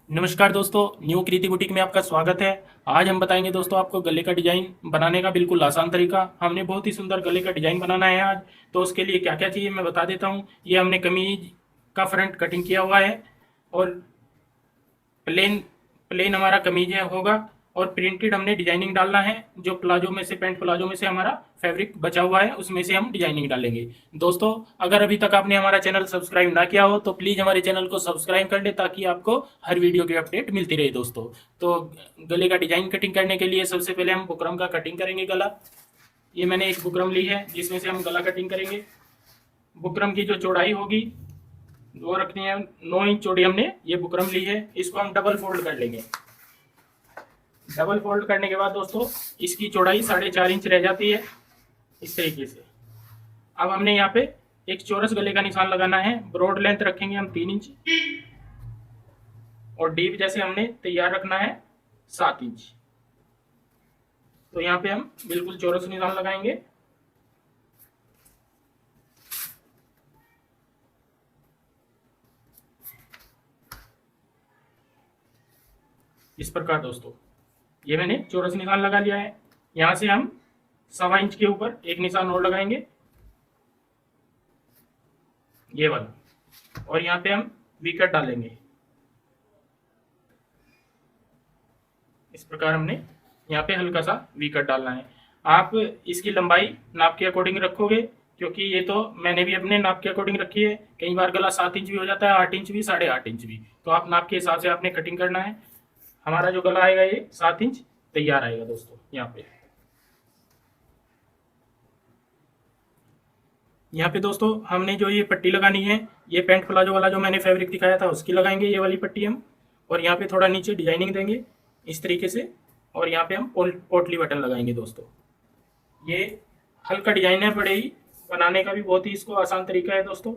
नमस्कार दोस्तों, न्यू कृति बुटीक में आपका स्वागत है। आज हम बताएंगे दोस्तों आपको गले का डिजाइन बनाने का बिल्कुल आसान तरीका। हमने बहुत ही सुंदर गले का डिजाइन बनाना है आज। तो उसके लिए क्या क्या चाहिए मैं बता देता हूँ। ये हमने कमीज का फ्रंट कटिंग किया हुआ है और प्लेन प्लेन हमारा कमीज है होगा और प्रिंटेड हमने डिजाइनिंग डालना है। जो प्लाजो में से पैंट प्लाजो में से हमारा फैब्रिक बचा हुआ है उसमें से हम डिजाइनिंग डालेंगे। दोस्तों, अगर अभी तक आपने हमारा चैनल सब्सक्राइब ना किया हो तो प्लीज़ हमारे चैनल को सब्सक्राइब कर ले ताकि आपको हर वीडियो की अपडेट मिलती रहे। दोस्तों, तो गले का डिजाइन कटिंग करने के लिए सबसे पहले हम बुकरम का कटिंग करेंगे गला। ये मैंने एक बुकरम ली है जिसमें से हम गला कटिंग करेंगे। बुकरम की जो चौड़ाई होगी वो रखनी है 9 इंच चौड़ी। हमने ये बुकरम ली है, इसको हम डबल फोल्ड कर लेंगे। डबल फोल्ड करने के बाद दोस्तों इसकी चौड़ाई 4.5 इंच रह जाती है इस तरीके से। अब हमने यहाँ पे एक चौरस गले का निशान लगाना है। ब्रॉड लेंथ रखेंगे हम 3 इंच और डीप जैसे हमने तैयार रखना है 7 इंच। तो यहाँ पे हम बिल्कुल चौरस निशान लगाएंगे। इस प्रकार दोस्तों ये मैंने चौरस निशान लगा लिया है। यहाँ से हम 1.25 इंच के ऊपर एक निशान और लगाएंगे, ये वाला, और यहाँ पे हम वी कट डालेंगे। इस प्रकार हमने यहाँ पे हल्का सा वी कट डालना है। आप इसकी लंबाई नाप के अकॉर्डिंग रखोगे, क्योंकि ये तो मैंने भी अपने नाप के अकॉर्डिंग रखी है। कई बार गला 7 इंच भी हो जाता है, 8 इंच भी, 8.5 इंच भी। तो आप नाप के हिसाब से आपने कटिंग करना है। हमारा जो गला आएगा ये 7 इंच तैयार आएगा दोस्तों। यहाँ पे दोस्तों हमने जो ये पट्टी लगानी है, ये पैंट प्लाजो वाला जो मैंने फैब्रिक दिखाया था उसकी लगाएंगे, ये वाली पट्टी हम। और यहाँ पे थोड़ा नीचे डिजाइनिंग देंगे इस तरीके से, और यहाँ पे हम पोटली बटन लगाएंगे दोस्तों। ये हल्का डिजाइन है, बड़े ही बनाने का भी बहुत ही इसको आसान तरीका है दोस्तों।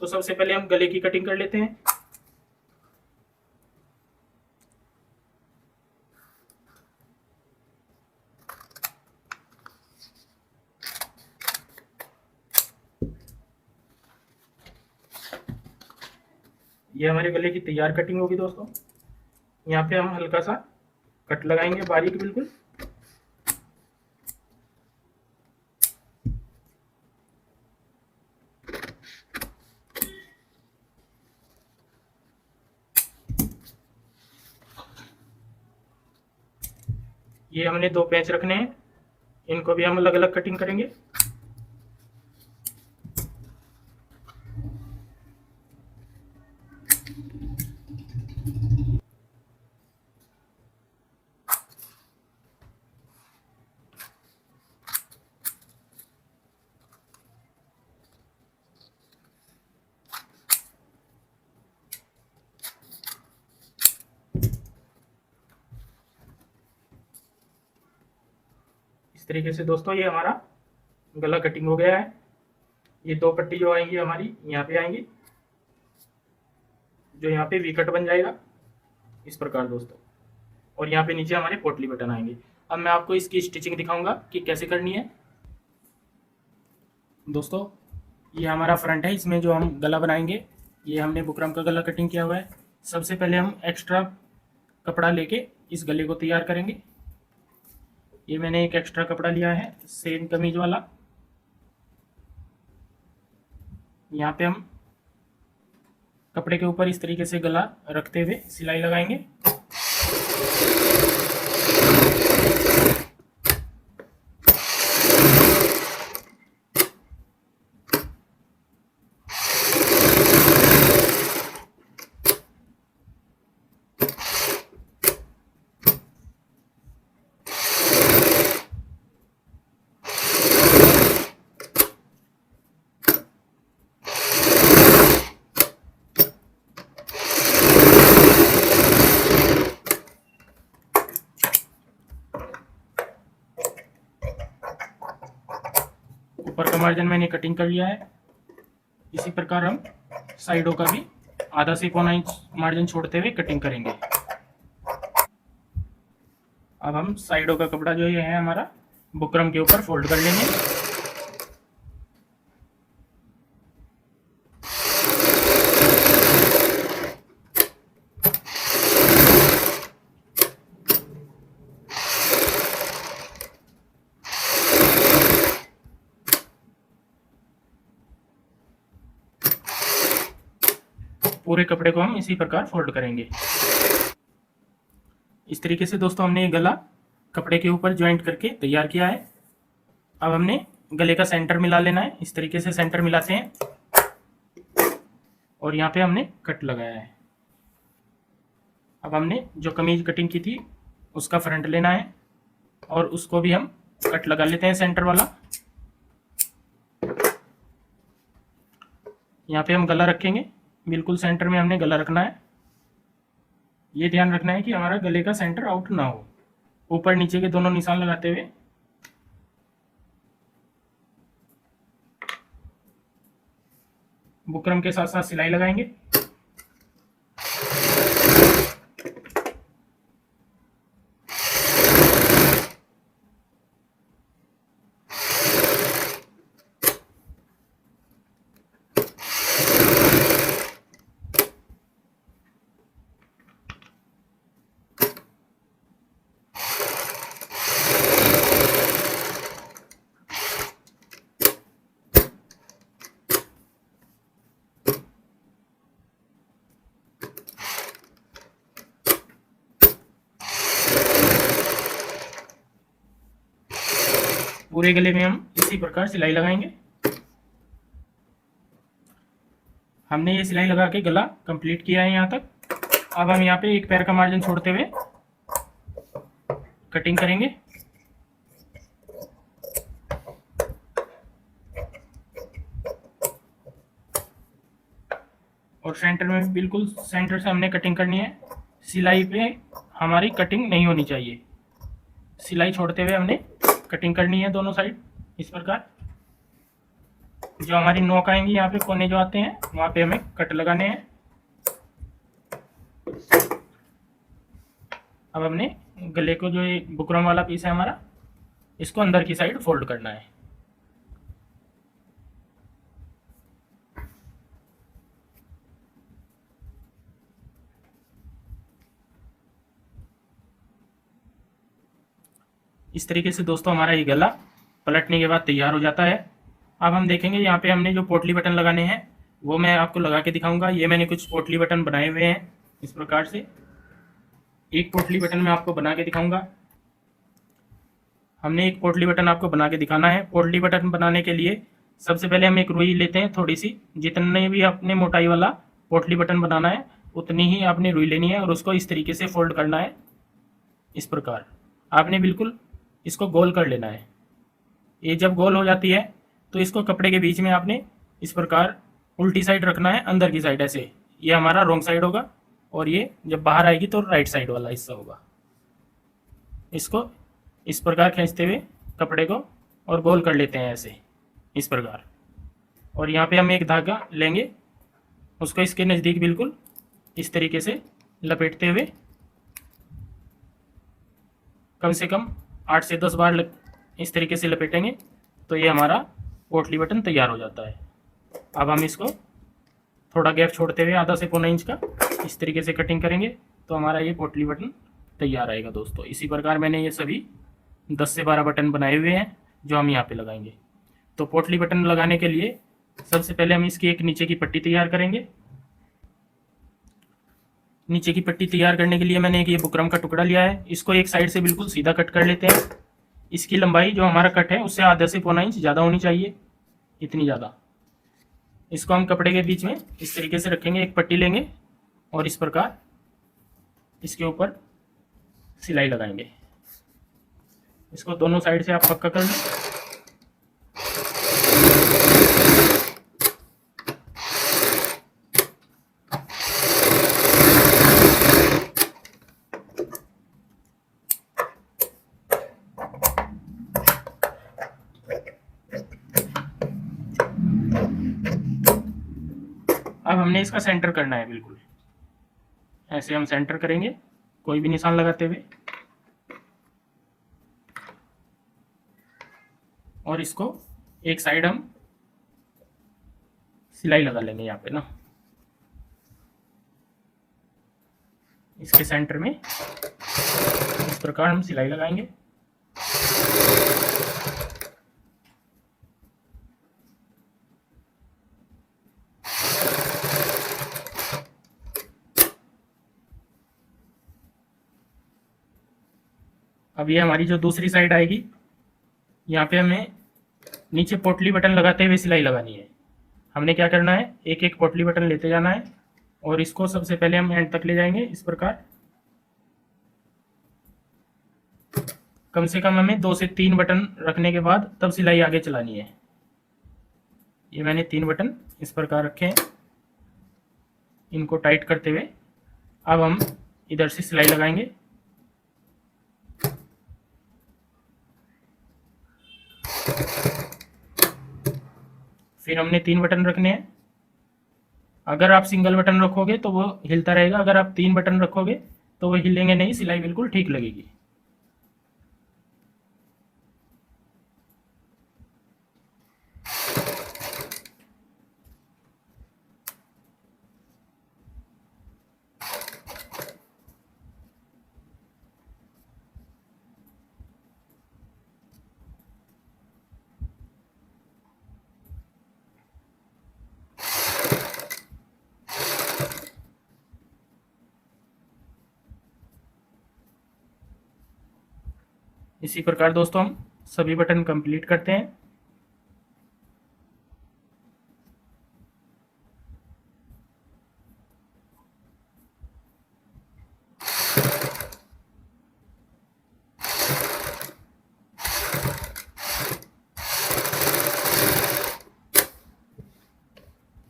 तो सबसे पहले हम गले की कटिंग कर लेते हैं। ये हमारे गले की तैयार कटिंग होगी दोस्तों। यहाँ पे हम हल्का सा कट लगाएंगे, बारीक बिल्कुल। ये हमने 2 पैच रखने हैं, इनको भी हम अलग अलग कटिंग करेंगे। इस तरीके से दोस्तों ये हमारा गला कटिंग हो गया है। ये 2 पट्टी जो आएंगी हमारी यहाँ पे आएंगी, जो यहाँ पे वी कट बन जाएगा इस प्रकार दोस्तों। और यहाँ पे नीचे हमारे पोटली बटन आएंगे। अब मैं आपको इसकी स्टिचिंग दिखाऊंगा कि कैसे करनी है। दोस्तों, ये हमारा फ्रंट है, इसमें जो हम गला बनाएंगे, ये हमने बुकरम का गला कटिंग किया हुआ है। सबसे पहले हम एक्स्ट्रा कपड़ा लेके इस गले को तैयार करेंगे। ये मैंने एक एक्स्ट्रा कपड़ा लिया है सेम कमीज वाला। यहाँ पे हम कपड़े के ऊपर इस तरीके से गला रखते हुए सिलाई लगाएंगे। ऊपर का मार्जिन मैंने कटिंग कर लिया है। इसी प्रकार हम साइडों का भी आधा से 1.25 इंच मार्जिन छोड़ते हुए कटिंग करेंगे। अब हम साइडों का कपड़ा जो ये है हमारा बुकरम के ऊपर फोल्ड कर लेंगे। पूरे कपड़े को हम इसी प्रकार फोल्ड करेंगे। इस तरीके से दोस्तों हमने ये गला कपड़े के ऊपर ज्वाइंट करके तैयार किया है। अब हमने गले का सेंटर मिला लेना है। इस तरीके से सेंटर मिलाते हैं और यहाँ पे हमने कट लगाया है। अब हमने जो कमीज कटिंग की थी उसका फ्रंट लेना है और उसको भी हम कट लगा लेते हैं सेंटर वाला। यहाँ पे हम गला रखेंगे, बिल्कुल सेंटर में हमने गला रखना है। ये ध्यान रखना है कि हमारा गले का सेंटर आउट ना हो। ऊपर नीचे के दोनों निशान लगाते हुए बुकरम के साथ साथ सिलाई लगाएंगे। पूरे गले में हम इसी प्रकार सिलाई लगाएंगे। हमने ये सिलाई लगा के गला कंप्लीट किया है यहाँ तक। अब हम यहाँ पे एक पैर का मार्जिन छोड़ते हुए कटिंग करेंगे। और सेंटर में बिल्कुल सेंटर से हमने कटिंग करनी है। सिलाई पे हमारी कटिंग नहीं होनी चाहिए। सिलाई छोड़ते हुए हमने कटिंग करनी है दोनों साइड इस प्रकार। जो हमारी नोक आएंगी यहाँ पे कोने जो आते हैं वहाँ पे हमें कट लगाने हैं। अब हमने गले को जो ये बुकरम वाला पीस है हमारा, इसको अंदर की साइड फोल्ड करना है। इस तरीके से दोस्तों हमारा ये गला पलटने के बाद तैयार हो जाता है। अब हम देखेंगे यहाँ पे हमने जो पोटली बटन लगाने हैं वो मैं आपको लगा के दिखाऊंगा। ये मैंने कुछ पोटली बटन बनाए हुए हैं इस प्रकार से। एक पोटली बटन मैं आपको बना के दिखाऊंगा। हमने एक पोटली बटन आपको बना के दिखाना है। पोटली बटन बनाने के लिए सबसे पहले हम एक रुई लेते हैं थोड़ी सी। जितने भी आपने मोटाई वाला पोटली बटन बनाना है उतनी ही आपने रुई लेनी है और उसको इस तरीके से फोल्ड करना है। इस प्रकार आपने बिल्कुल इसको गोल कर लेना है। ये जब गोल हो जाती है तो इसको कपड़े के बीच में आपने इस प्रकार उल्टी साइड रखना है, अंदर की साइड ऐसे। ये हमारा रॉन्ग साइड होगा और ये जब बाहर आएगी तो राइट साइड वाला हिस्सा होगा। इसको इस प्रकार खींचते हुए कपड़े को और गोल कर लेते हैं ऐसे इस प्रकार। और यहाँ पे हम एक धागा लेंगे, उसको इसके नज़दीक बिल्कुल इस तरीके से लपेटते हुए कम से कम 8 से 10 बार इस तरीके से लपेटेंगे तो ये हमारा पोटली बटन तैयार हो जाता है। अब हम इसको थोड़ा गैप छोड़ते हुए आधा से पौना इंच का इस तरीके से कटिंग करेंगे तो हमारा ये पोटली बटन तैयार आएगा दोस्तों। इसी प्रकार मैंने ये सभी 10 से 12 बटन बनाए हुए हैं जो हम यहाँ पे लगाएंगे। तो पोटली बटन लगाने के लिए सबसे पहले हम इसकी एक नीचे की पट्टी तैयार करेंगे। नीचे की पट्टी तैयार करने के लिए मैंने एक ये बुकरम का टुकड़ा लिया है। इसको एक साइड से बिल्कुल सीधा कट कर लेते हैं। इसकी लंबाई जो हमारा कट है उससे आधा से पौना इंच ज़्यादा होनी चाहिए, इतनी ज़्यादा। इसको हम कपड़े के बीच में इस तरीके से रखेंगे, एक पट्टी लेंगे और इस प्रकार इसके ऊपर सिलाई लगाएंगे। इसको दोनों साइड से आप पक्का कर लें। अब हमने इसका सेंटर करना है, बिल्कुल ऐसे हम सेंटर करेंगे कोई भी निशान लगाते हुए और इसको एक साइड हम सिलाई लगा लेंगे यहाँ पे ना, इसके सेंटर में इस प्रकार हम सिलाई लगाएंगे। अब ये हमारी जो दूसरी साइड आएगी, यहाँ पे हमें नीचे पोटली बटन लगाते हुए सिलाई लगानी है। हमने क्या करना है, एक एक पोटली बटन लेते जाना है और इसको सबसे पहले हम एंड तक ले जाएंगे इस प्रकार। कम से कम हमें 2 से 3 बटन रखने के बाद तब सिलाई आगे चलानी है। ये मैंने 3 बटन इस प्रकार रखे हैं, इनको टाइट करते हुए अब हम इधर से सिलाई लगाएंगे। फिर हमने 3 बटन रखने हैं। अगर आप सिंगल बटन रखोगे तो वो हिलता रहेगा, अगर आप 3 बटन रखोगे तो वो हिलेंगे नहीं, सिलाई बिल्कुल ठीक लगेगी। इसी प्रकार दोस्तों हम सभी बटन कंप्लीट करते हैं।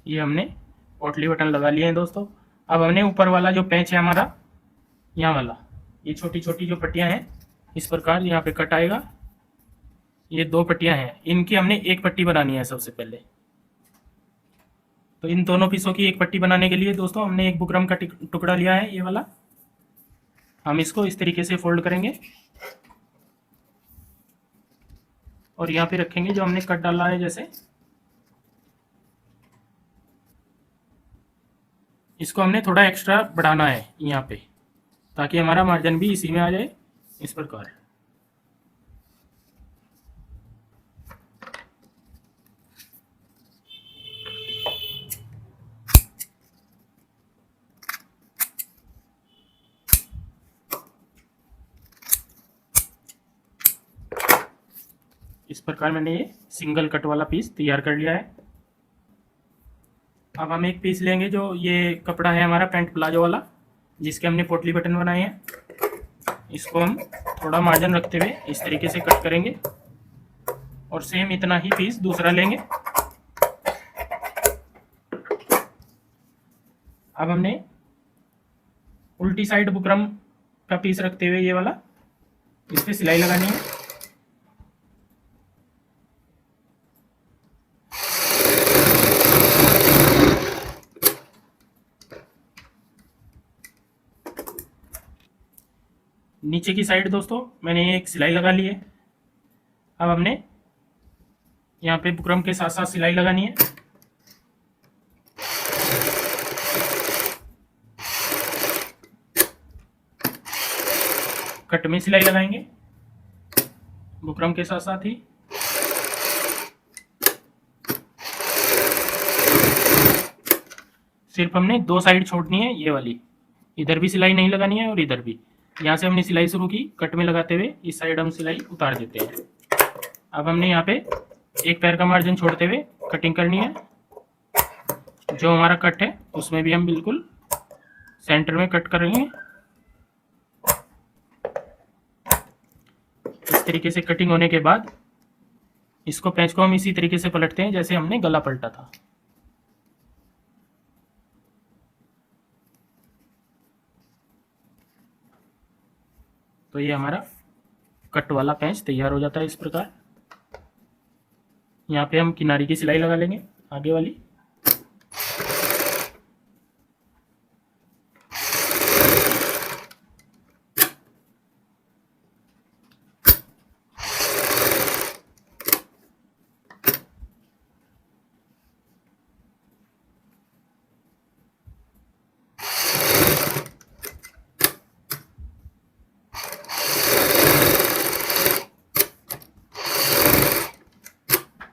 ये हमने पोटली बटन लगा लिए हैं दोस्तों। अब हमने ऊपर वाला जो पेंच है हमारा, यहाँ वाला, ये छोटी छोटी जो पट्टियाँ हैं इस प्रकार यहाँ पे कट आएगा। ये 2 पट्टियाँ हैं, इनकी हमने एक पट्टी बनानी है सबसे पहले। तो इन दोनों पीसों की एक पट्टी बनाने के लिए दोस्तों हमने एक बुकरम का टुकड़ा लिया है, ये वाला। हम इसको इस तरीके से फोल्ड करेंगे और यहाँ पे रखेंगे जो हमने कट डाला है। जैसे इसको हमने थोड़ा एक्स्ट्रा बढ़ाना है यहाँ पे, ताकि हमारा मार्जिन भी इसी में आ जाए इस प्रकार। इस प्रकार मैंने ये सिंगल कट वाला पीस तैयार कर लिया है। अब हम एक पीस लेंगे जो ये कपड़ा है हमारा पैंट प्लाजो वाला, जिसके हमने पोटली बटन बनाए हैं। इसको हम थोड़ा मार्जिन रखते हुए इस तरीके से कट करेंगे और सेम इतना ही पीस दूसरा लेंगे। अब हमने उल्टी साइड बुकरम का पीस रखते हुए ये वाला, इस पे सिलाई लगानी है। नीचे की साइड दोस्तों मैंने एक सिलाई लगा ली है। अब हमने यहाँ पे बुकरम के साथ साथ सिलाई लगानी है। कट में सिलाई लगाएंगे बुकरम के साथ साथ ही। सिर्फ हमने 2 साइड छोड़नी है, ये वाली, इधर भी सिलाई नहीं लगानी है और इधर भी। यहाँ से हमने सिलाई शुरू की कट में लगाते हुए, इस साइड हम सिलाई उतार देते हैं। अब हमने यहाँ पे एक पैर का मार्जिन छोड़ते हुए कटिंग करनी है। जो हमारा कट है उसमें भी हम बिल्कुल सेंटर में कट करेंगे। इस तरीके से कटिंग होने के बाद इसको पेंच को हम इसी तरीके से पलटते हैं जैसे हमने गला पलटा था। तो ये हमारा कट वाला पेंच तैयार हो जाता है इस प्रकार। यहाँ पे हम किनारे की सिलाई लगा लेंगे आगे वाली।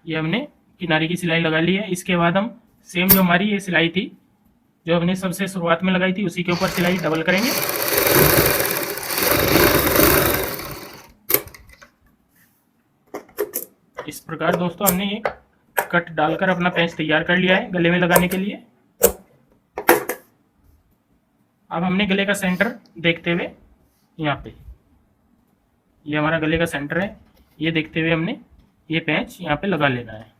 ये हमने किनारे की सिलाई लगा ली है। इसके बाद हम सेम जो हमारी ये सिलाई थी, जो हमने सबसे शुरुआत में लगाई थी, उसी के ऊपर सिलाई डबल करेंगे। प्रकार दोस्तों हमने ये कट डालकर अपना पेंच तैयार कर लिया है गले में लगाने के लिए। अब हमने गले का सेंटर देखते हुए यहाँ पे, ये हमारा गले का सेंटर है, ये देखते हुए हमने ये पेंच यहाँ पे लगा लेना है।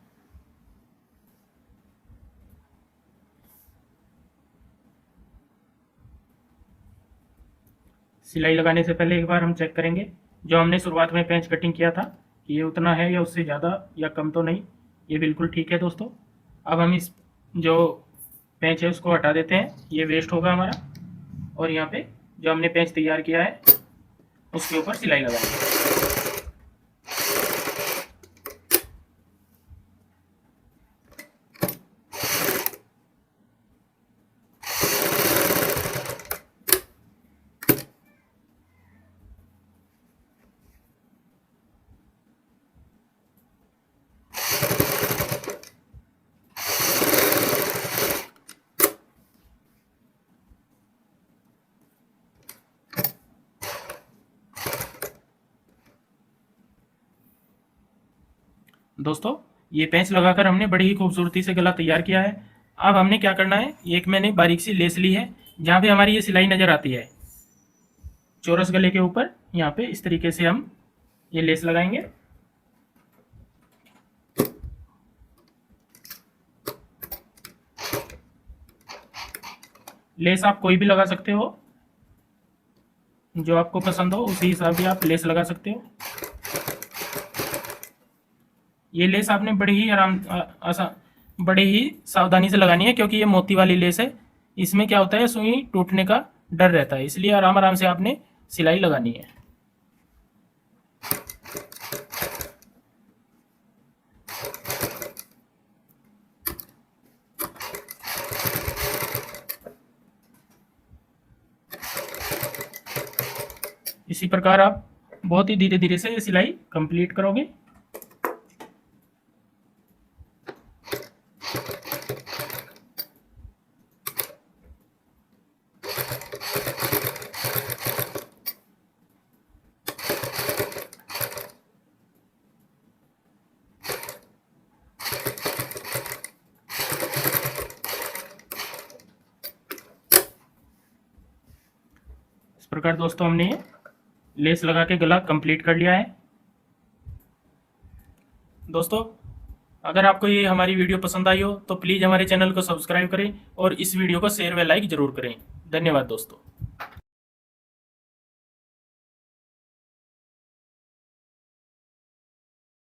सिलाई लगाने से पहले एक बार हम चेक करेंगे जो हमने शुरुआत में पेंच कटिंग किया था ये उतना है या उससे ज़्यादा या कम तो नहीं। ये बिल्कुल ठीक है दोस्तों। अब हम इस जो पेंच है उसको हटा देते हैं, ये वेस्ट होगा हमारा, और यहाँ पे जो हमने पेंच तैयार किया है उसके ऊपर सिलाई लगाएंगे। दोस्तों ये पेंच लगाकर हमने बड़ी ही खूबसूरती से गला तैयार किया है। अब हमने क्या करना है, एक मैंने बारीक सी लेस ली है, जहाँ पे हमारी ये सिलाई नज़र आती है चौरस गले के ऊपर, यहाँ पे इस तरीके से हम ये लेस लगाएंगे। लेस आप कोई भी लगा सकते हो, जो आपको पसंद हो उसी हिसाब से आप लेस लगा सकते हो। ये लेस आपने बड़े ही सावधानी से लगानी है, क्योंकि ये मोती वाली लेस है। इसमें क्या होता है, सुई टूटने का डर रहता है, इसलिए आराम आराम से आपने सिलाई लगानी है। इसी प्रकार आप बहुत ही धीरे धीरे से ये सिलाई कंप्लीट करोगे। इस प्रकार दोस्तों हमने लेस लगा के गला कंप्लीट कर लिया है। दोस्तों अगर आपको ये हमारी वीडियो पसंद आई हो तो प्लीज़ हमारे चैनल को सब्सक्राइब करें और इस वीडियो को शेयर व लाइक ज़रूर करें। धन्यवाद दोस्तों।